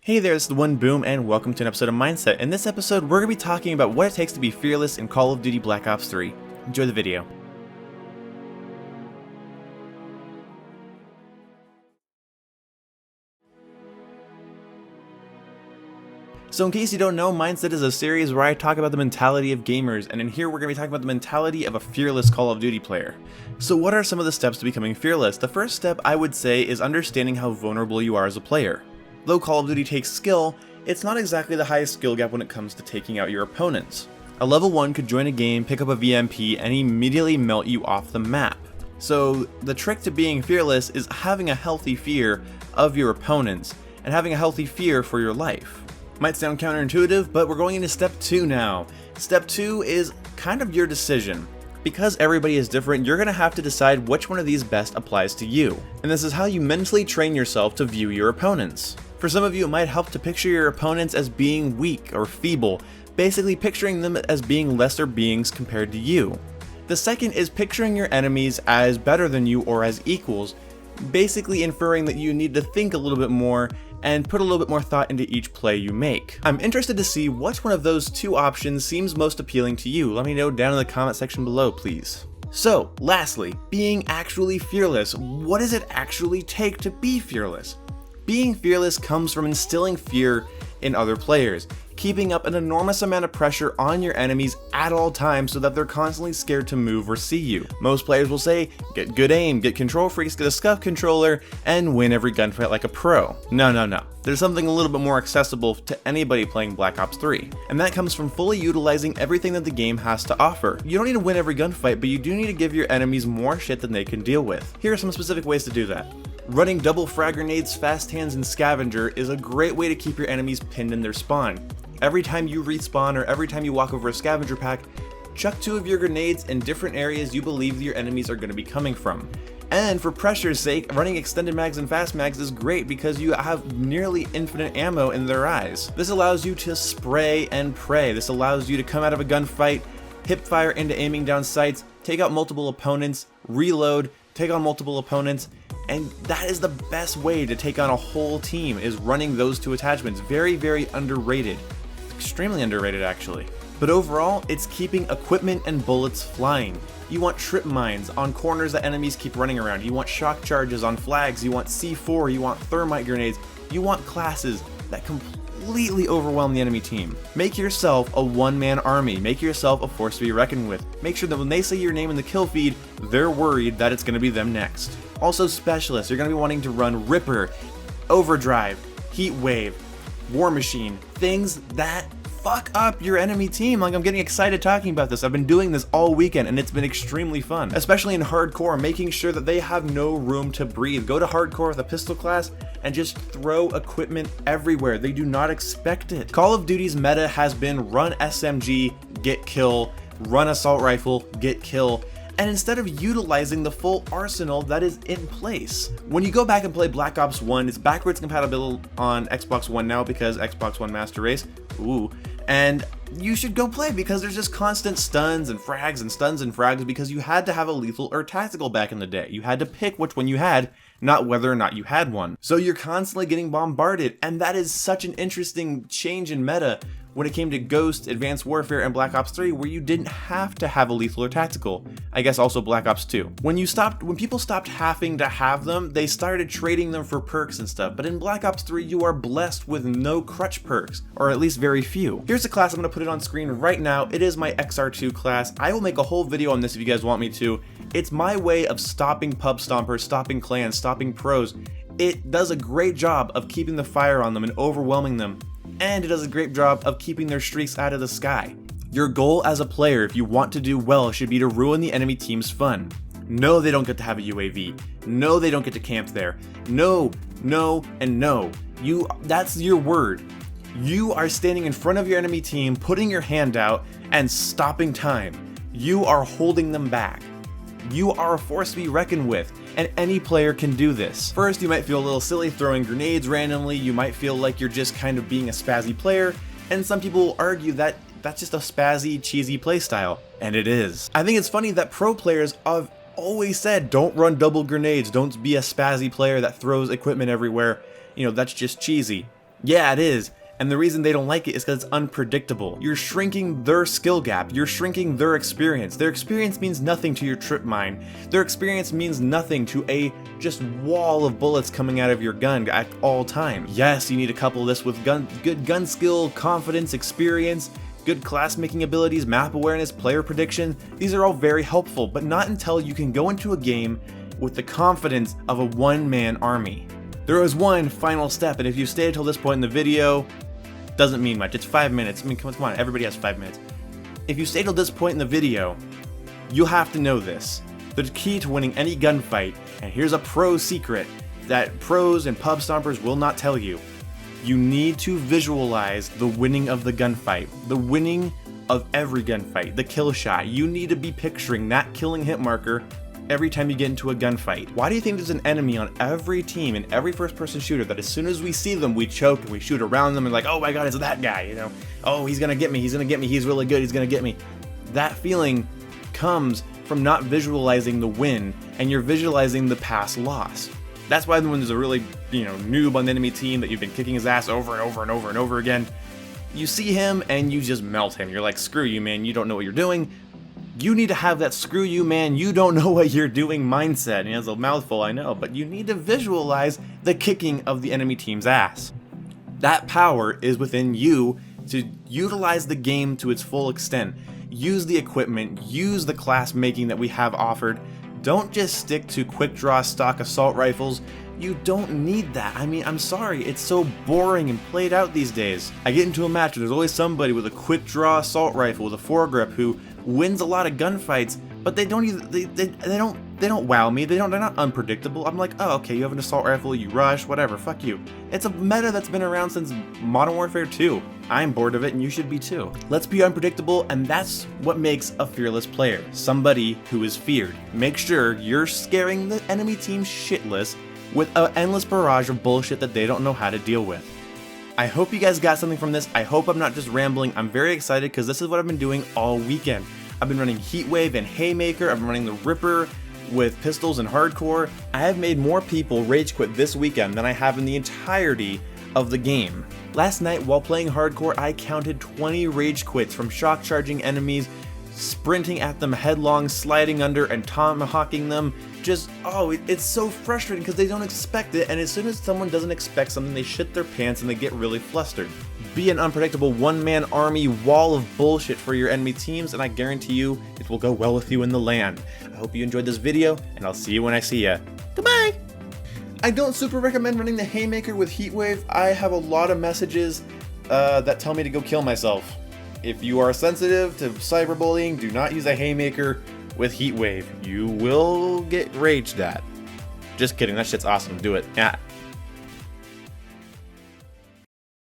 Hey there, this is the One Boom, and welcome to an episode of Mindset. In this episode, we're going to be talking about what it takes to be fearless in Call of Duty Black Ops 3. Enjoy the video. So in case you don't know, Mindset is a series where I talk about the mentality of gamers, and in here we're going to be talking about the mentality of a fearless Call of Duty player. So what are some of the steps to becoming fearless? The first step I would say is understanding how vulnerable you are as a player. Though Call of Duty takes skill, it's not exactly the highest skill gap when it comes to taking out your opponents. A level 1 could join a game, pick up a VMP, and immediately melt you off the map. So the trick to being fearless is having a healthy fear of your opponents, and having a healthy fear for your life. Might sound counterintuitive, but we're going into step 2 now. Step 2 is kind of your decision. Because everybody is different, you're going to have to decide which one of these best applies to you. And this is how you mentally train yourself to view your opponents. For some of you, it might help to picture your opponents as being weak or feeble, basically picturing them as being lesser beings compared to you. The second is picturing your enemies as better than you or as equals, basically inferring that you need to think a little bit more and put a little bit more thought into each play you make. I'm interested to see which one of those two options seems most appealing to you. Let me know down in the comment section below, please. So, lastly, being actually fearless. What does it actually take to be fearless? Being fearless comes from instilling fear in other players, keeping up an enormous amount of pressure on your enemies at all times so that they're constantly scared to move or see you. Most players will say, get good aim, get control freaks, get a scuff controller, and win every gunfight like a pro. No. There's something a little bit more accessible to anybody playing Black Ops 3, and that comes from fully utilizing everything that the game has to offer. You don't need to win every gunfight, but you do need to give your enemies more shit than they can deal with. Here are some specific ways to do that. Running double frag grenades, fast hands, and scavenger is a great way to keep your enemies pinned in their spawn. Every time you respawn or every time you walk over a scavenger pack, chuck 2 of your grenades in different areas you believe your enemies are going to be coming from. And for pressure's sake, running extended mags and fast mags is great because you have nearly infinite ammo in their eyes. This allows you to spray and pray. This allows you to come out of a gunfight, hip fire into aiming down sights, take out multiple opponents, reload, take on multiple opponents, and that is the best way to take on a whole team, is running those 2 attachments. Very, very underrated. Extremely underrated, actually. But overall, it's keeping equipment and bullets flying. You want trip mines on corners that enemies keep running around. You want shock charges on flags. You want C4. You want thermite grenades. You want classes that completely overwhelm the enemy team. Make yourself a one-man army. Make yourself a force to be reckoned with. Make sure that when they say your name in the kill feed, they're worried that it's going to be them next. Also specialists, you're going to be wanting to run Ripper, Overdrive, Heat Wave, War Machine, things that fuck up your enemy team. Like, I'm getting excited talking about this. I've been doing this all weekend and it's been extremely fun, especially in hardcore, making sure that they have no room to breathe. Go to hardcore with a pistol class and just throw equipment everywhere. They do not expect it. Call of Duty's meta has been run SMG, get kill, run assault rifle, get kill, and instead of utilizing the full arsenal that is in place. When you go back and play Black Ops 1, it's backwards compatible on Xbox One now because Xbox One Master Race. Ooh. And you should go play because there's just constant stuns and frags and stuns and frags because you had to have a lethal or tactical back in the day. You had to pick which one you had, not whether or not you had one. So you're constantly getting bombarded, and that is such an interesting change in meta when it came to Ghost, Advanced Warfare, and Black Ops 3, where you didn't have to have a lethal or tactical. I guess also Black Ops 2. When people stopped having to have them, they started trading them for perks and stuff, but in Black Ops 3, you are blessed with no crutch perks, or at least very few. Here's a class, I'm going to put it on screen right now. It is my XR2 class. I will make a whole video on this if you guys want me to. It's my way of stopping pub stompers, stopping clans, stopping pros. It does a great job of keeping the fire on them and overwhelming them, and it does a great job of keeping their streaks out of the sky. Your goal as a player, if you want to do well, should be to ruin the enemy team's fun. No, they don't get to have a UAV. No, they don't get to camp there. No, and no. That's your word. You are standing in front of your enemy team, putting your hand out, and stopping time. You are holding them back. You are a force to be reckoned with, and any player can do this. First, you might feel a little silly throwing grenades randomly. You might feel like you're just kind of being a spazzy player, and some people will argue that that's just a spazzy, cheesy playstyle, and it is. I think it's funny that pro players have always said, don't run double grenades, don't be a spazzy player that throws equipment everywhere. You know, that's just cheesy. Yeah, it is. And the reason they don't like it is because it's unpredictable. You're shrinking their skill gap. You're shrinking their experience. Their experience means nothing to your trip mine. Their experience means nothing to a just wall of bullets coming out of your gun at all times. Yes, you need to couple this with good gun skill, confidence, experience, good class making abilities, map awareness, player prediction. These are all very helpful, but not until you can go into a game with the confidence of a one-man army. There is one final step, and if you stayed till this point in the video, doesn't mean much. It's 5 minutes. I mean, come on, everybody has 5 minutes. If you stay till this point in the video, you'll have to know this. The key to winning any gunfight, and here's a pro secret that pros and pub stompers will not tell you. You need to visualize the winning of the gunfight, the winning of every gunfight, the kill shot. You need to be picturing that killing hit marker every time you get into a gunfight. Why do you think there's an enemy on every team in every first-person shooter that as soon as we see them, we choke and we shoot around them and like, oh my god, it's that guy, you know? Oh, he's gonna get me, he's really good, he's gonna get me. That feeling comes from not visualizing the win, and you're visualizing the past loss. That's why when there's a really, noob on the enemy team that you've been kicking his ass over and over and over and over again, you see him and you just melt him. You're like, screw you, man, you don't know what you're doing. You need to have that screw you, man, you don't know what you're doing mindset. And it's a mouthful, I know, but you need to visualize the kicking of the enemy team's ass. That power is within you to utilize the game to its full extent. Use the equipment, use the class making that we have offered. Don't just stick to quick draw stock assault rifles. You don't need that. I mean, I'm sorry, it's so boring and played out these days. I get into a match and there's always somebody with a quick draw assault rifle with a foregrip who wins a lot of gunfights, but they don't wow me. They're not unpredictable. I'm like, oh, okay, you have an assault rifle, you rush, whatever, fuck you. It's a meta that's been around since Modern Warfare 2. I'm bored of it and you should be too. Let's be unpredictable, and that's what makes a fearless player. Somebody who is feared. Make sure you're scaring the enemy team shitless with an endless barrage of bullshit that they don't know how to deal with. I hope you guys got something from this. I hope I'm not just rambling. I'm very excited because this is what I've been doing all weekend. I've been running Heatwave and Haymaker. I've been running the Ripper with pistols and hardcore. I have made more people rage quit this weekend than I have in the entirety of the game. Last night while playing hardcore, I counted 20 rage quits from shock charging enemies, sprinting at them headlong, sliding under and tomahawking them. Just, it's so frustrating because they don't expect it, and as soon as someone doesn't expect something, they shit their pants and they get really flustered. Be an unpredictable one-man army wall of bullshit for your enemy teams, and I guarantee you it will go well with you in the land. I hope you enjoyed this video, and I'll see you when I see ya. Goodbye! I don't super recommend running the Haymaker with Heatwave. I have a lot of messages that tell me to go kill myself. If you are sensitive to cyberbullying, do not use a Haymaker with Heatwave. You will get raged at. Just kidding, that shit's awesome. Do it. Yeah.